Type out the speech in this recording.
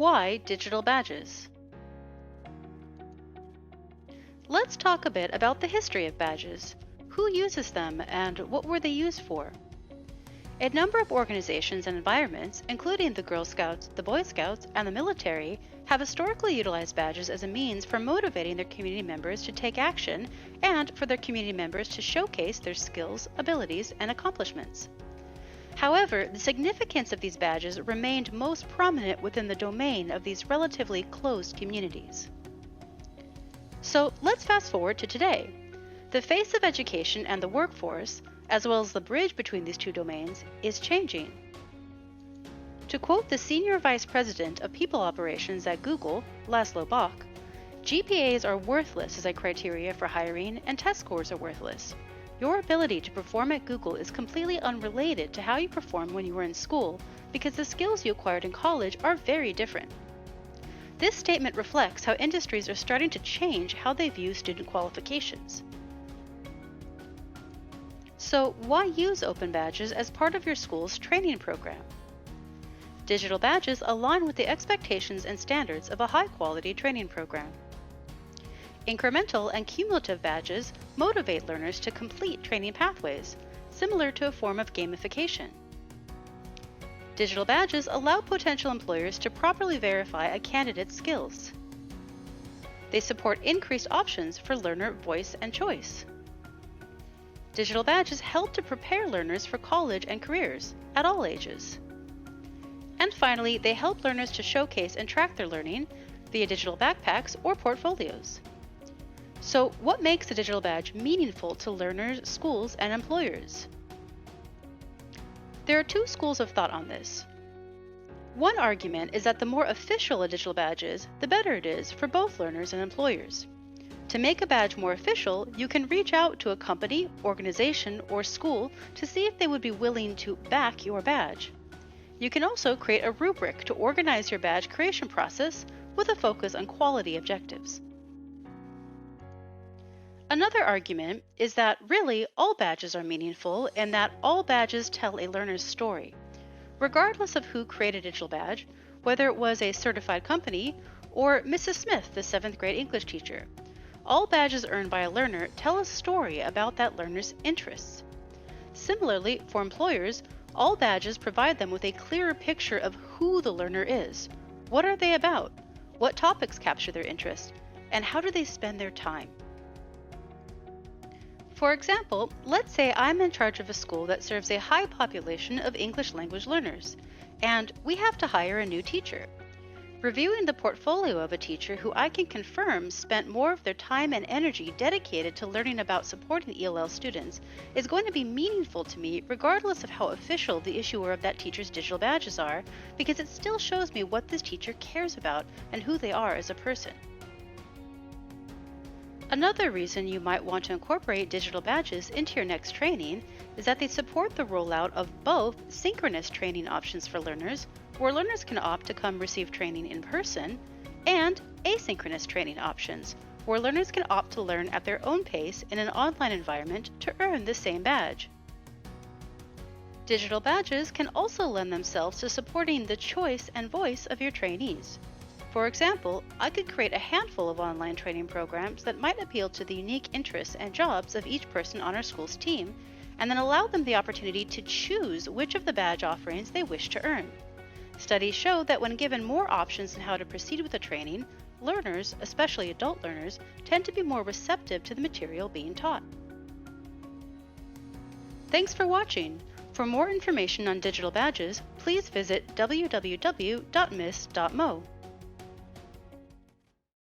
Why digital badges? Let's talk a bit about the history of badges. Who uses them and what were they used for? A number of organizations and environments, including the Girl Scouts, the Boy Scouts, and the military, have historically utilized badges as a means for motivating their community members to take action and for their community members to showcase their skills, abilities, and accomplishments. However, the significance of these badges remained most prominent within the domain of these relatively closed communities. So let's fast forward to today. The face of education and the workforce, as well as the bridge between these two domains, is changing. To quote the Senior Vice President of People Operations at Google, Laszlo Bock, GPAs are worthless as a criteria for hiring and test scores are worthless. Your ability to perform at Google is completely unrelated to how you performed when you were in school because the skills you acquired in college are very different. This statement reflects how industries are starting to change how they view student qualifications. So why use open badges as part of your school's training program? Digital badges align with the expectations and standards of a high-quality training program. Incremental and cumulative badges motivate learners to complete training pathways, similar to a form of gamification. Digital badges allow potential employers to properly verify a candidate's skills. They support increased options for learner voice and choice. Digital badges help to prepare learners for college and careers at all ages. And finally, they help learners to showcase and track their learning via digital backpacks or portfolios. So, what makes a digital badge meaningful to learners, schools, and employers? There are two schools of thought on this. One argument is that the more official a digital badge is, the better it is for both learners and employers. To make a badge more official, you can reach out to a company, organization, or school to see if they would be willing to back your badge. You can also create a rubric to organize your badge creation process with a focus on quality objectives. Another argument is that really all badges are meaningful and that all badges tell a learner's story. Regardless of who created a digital badge, whether it was a certified company or Mrs. Smith, the 7th grade English teacher, all badges earned by a learner tell a story about that learner's interests. Similarly, for employers, all badges provide them with a clearer picture of who the learner is. What are they about? What topics capture their interest? And how do they spend their time? For example, let's say I'm in charge of a school that serves a high population of English language learners, and we have to hire a new teacher. Reviewing the portfolio of a teacher who I can confirm spent more of their time and energy dedicated to learning about supporting ELL students is going to be meaningful to me regardless of how official the issuer of that teacher's digital badges are, because it still shows me what this teacher cares about and who they are as a person. Another reason you might want to incorporate digital badges into your next training is that they support the rollout of both synchronous training options for learners, where learners can opt to come receive training in person, and asynchronous training options, where learners can opt to learn at their own pace in an online environment to earn the same badge. Digital badges can also lend themselves to supporting the choice and voice of your trainees. For example, I could create a handful of online training programs that might appeal to the unique interests and jobs of each person on our school's team, and then allow them the opportunity to choose which of the badge offerings they wish to earn. Studies show that when given more options in how to proceed with the training, learners, especially adult learners, tend to be more receptive to the material being taught. Thanks for watching. For more information on digital badges, please visit www.mis.mo.